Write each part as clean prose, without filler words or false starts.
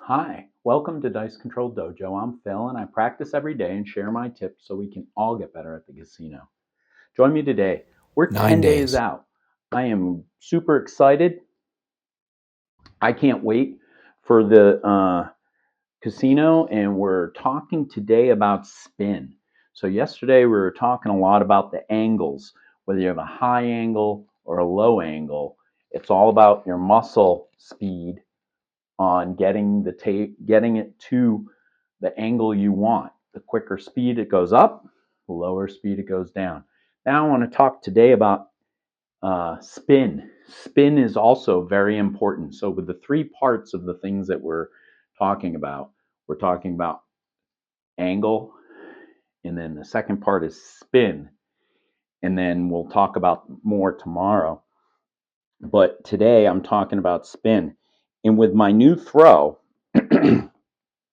Hi, welcome to Dice Control Dojo. I'm Phil and I practice every day and share my tips so we can all get better at the casino. Join me today. We're 9 10 days days. out. I am super excited. I can't wait for the casino, and we're talking today about spin. So, yesterday we were talking a lot about the angles, whether you have a high angle or a low angle. It's all about your muscle speed on getting it to the angle you want. The quicker speed it goes up, the lower speed it goes down. Now I want to talk today about spin. Spin is also very important. So with the three parts of the things that we're talking about angle, and then the second part is spin, and then we'll talk about more tomorrow. But today I'm talking about spin. And with my new throw, and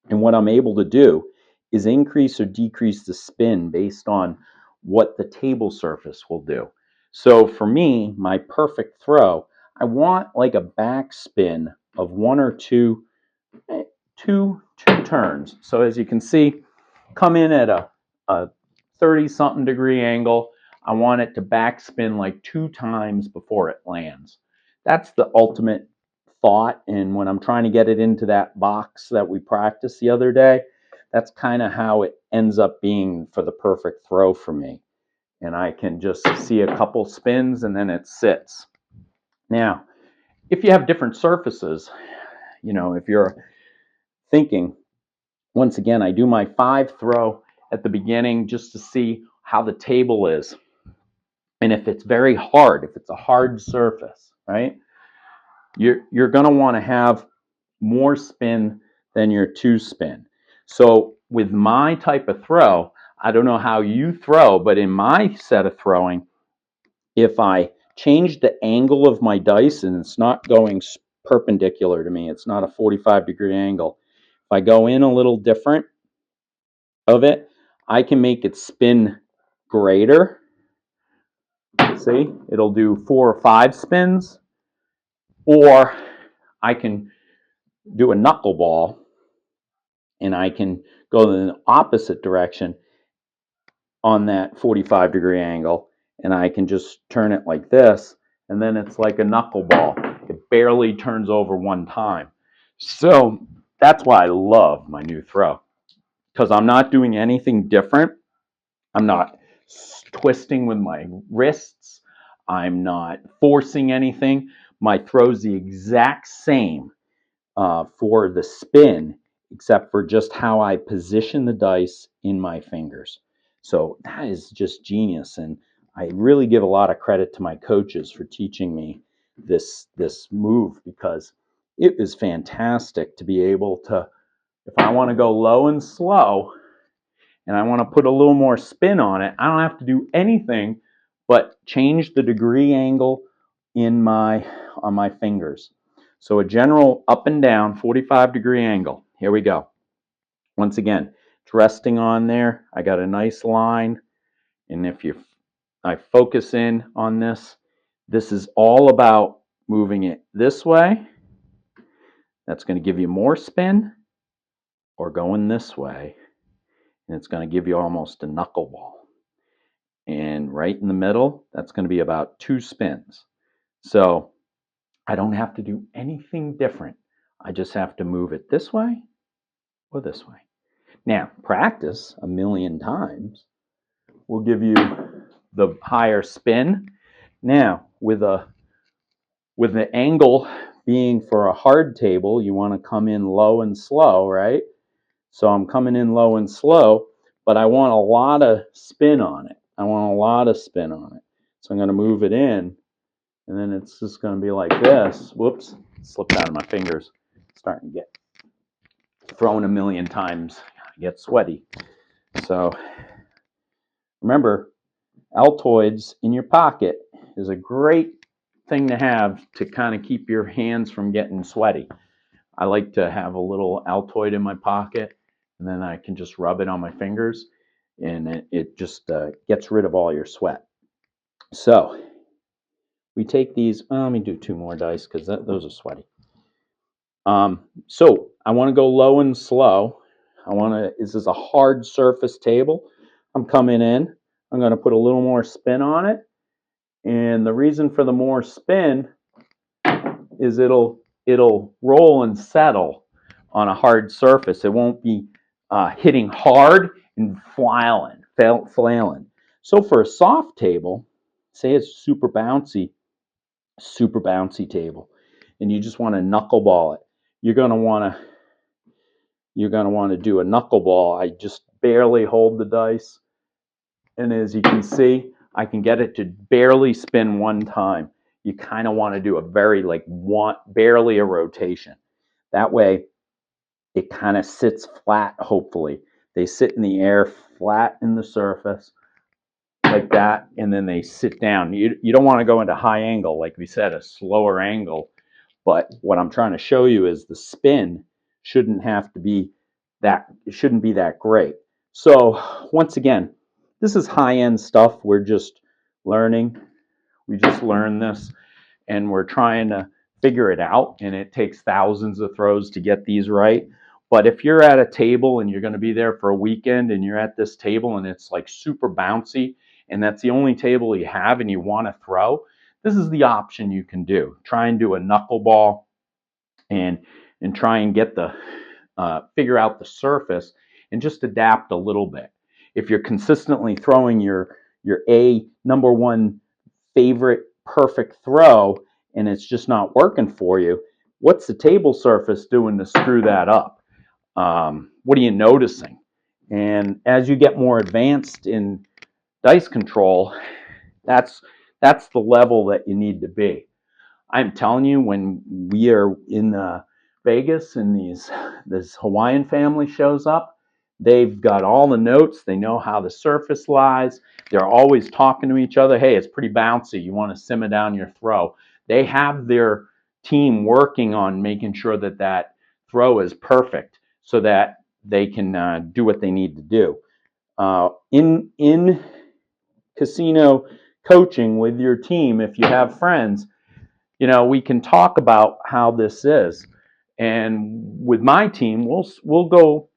what I'm able to do is increase or decrease the spin based on what the table surface will do. So for me, my perfect throw, I want like a back spin of one or two turns. So as you can see, come in at a 30 something degree angle. I want it to backspin like 2 times before it lands. That's the ultimate thought. And when I'm trying to get it into that box that we practiced the other day, that's kind of how it ends up being for the perfect throw for me. And I can just see a couple spins and then it sits. Now, if you have different surfaces, if you're thinking, once again, I do my 5 throw at the beginning just to see how the table is. And if it's very hard, if it's a hard surface, right, you're going to want to have more spin than your 2 spin. So with my type of throw, I don't know how you throw, but in my set of throwing, if I change the angle of my dice and it's not going perpendicular to me, it's not a 45-degree angle, if I go in a little different of it, I can make it spin greater. See, it'll do 4 or 5 spins, or I can do a knuckleball and I can go in the opposite direction on that 45-degree angle, and I can just turn it like this, and then it's like a knuckleball. It barely turns over 1 time. So that's why I love my new throw, because I'm not doing anything different. I'm not twisting with my wrists. I'm not forcing anything. My throw's the exact same for the spin, except for just how I position the dice in my fingers. So that is just genius, and I really give a lot of credit to my coaches for teaching me this move, because it is fantastic to be able to, if I want to go low and slow and I want to put a little more spin on it, I don't have to do anything but change the degree angle on my fingers. So a general up and down 45-degree angle. Here we go. Once again, it's resting on there. I got a nice line, and if I focus in on this, this is all about moving it this way. That's going to give you more spin, or going this way, and it's going to give you almost a knuckleball. And right in the middle, that's going to be about 2 spins. So I don't have to do anything different. I just have to move it this way or this way. Now, practice a million times will give you the higher spin. Now, with the angle being for a hard table, you want to come in low and slow, right? So I'm coming in low and slow, but I want a lot of spin on it. I want a lot of spin on it. So I'm going to move it in, and then it's just going to be like this. Whoops, slipped out of my fingers. Starting to get thrown a million times. I get sweaty. So remember, Altoids in your pocket is a great thing to have to kind of keep your hands from getting sweaty. I like to have a little Altoid in my pocket, and then I can just rub it on my fingers, and it just gets rid of all your sweat. So we take these. Let me do 2 more dice because those are sweaty. So I want to go low and slow. This is a hard surface table. I'm coming in. I'm going to put a little more spin on it. And the reason for the more spin is it'll roll and settle on a hard surface. It won't be hitting hard and flailing. So for a soft table, say it's super bouncy table, and you just want to knuckleball it, you're going to want to do a knuckleball. I just barely hold the dice, and as you can see, I can get it to barely spin one time. You kind of want to do a very barely a rotation. That way it kind of sits flat. Hopefully they sit in the air flat in the surface like that, and then they sit down. You don't want to go into high angle, like we said, a slower angle. But what I'm trying to show you is the spin shouldn't be that great. So once again, this is high-end stuff. We're just learning. We just learned this, and we're trying to figure it out, and it takes thousands of throws to get these right. But if you're at a table and you're going to be there for a weekend, and you're at this table and it's like super bouncy, and that's the only table you have, and you want to throw, this is the option you can do. Try and do a knuckleball, and try and get the figure out the surface and just adapt a little bit. If you're consistently throwing your number one favorite perfect throw and it's just not working for you, what's the table surface doing to screw that up? What are you noticing? And as you get more advanced in dice control, that's the level that you need to be. I'm telling you, when we are in Vegas and this Hawaiian family shows up, they've got all the notes. They know how the surface lies. They're always talking to each other. Hey, it's pretty bouncy. You want to simmer down your throw. They have their team working on making sure that that throw is perfect so that they can do what they need to do. In casino coaching with your team, if you have friends, we can talk about how this is. And with my team, we'll go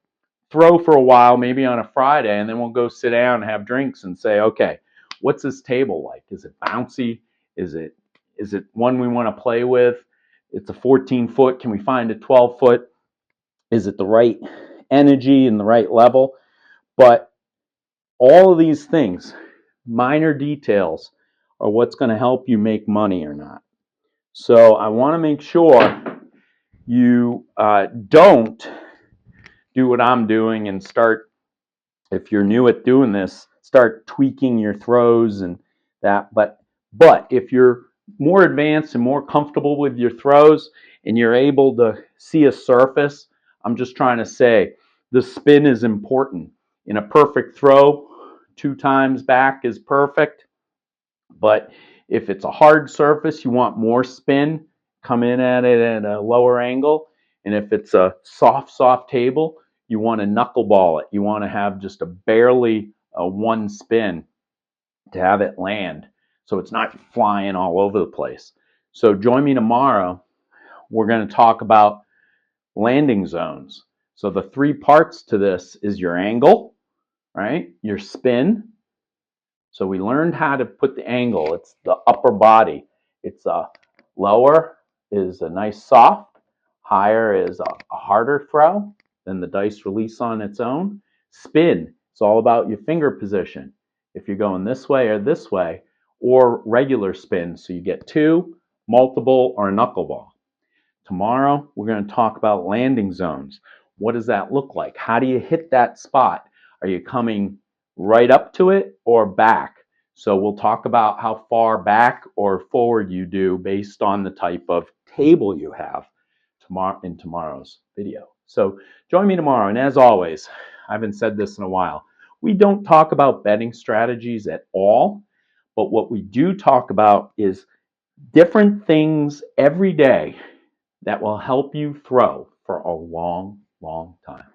throw for a while, maybe on a Friday, and then we'll go sit down and have drinks and say, okay, what's this table like? Is it bouncy? Is it one we want to play with? It's a 14-foot. Can we find a 12-foot? Is it the right energy and the right level? But all of these things, minor details, are what's going to help you make money or not. So I want to make sure you don't do what I'm doing and start, if you're new at doing this, start tweaking your throws and that. But if you're more advanced and more comfortable with your throws and you're able to see a surface, I'm just trying to say the spin is important. In a perfect throw, 2 times back is perfect. But if it's a hard surface, you want more spin, come in at it at a lower angle. And if it's a soft table, you want to knuckleball it. You want to have just barely a one spin to have it land, so it's not flying all over the place. So join me tomorrow. We're going to talk about landing zones. So the 3 parts to this is your angle, right? Your spin. So we learned how to put the angle. It's the upper body. It's a lower is a nice soft, higher is a harder throw. Then the dice release on its own. Spin, it's all about your finger position. If you're going this way, or regular spin. So you get 2, multiple, or a knuckleball. Tomorrow, we're going to talk about landing zones. What does that look like? How do you hit that spot? Are you coming right up to it or back? So we'll talk about how far back or forward you do based on the type of table you have in tomorrow's video. So join me tomorrow. And as always, I haven't said this in a while, we don't talk about betting strategies at all. But what we do talk about is different things every day that will help you throw for a long, long time.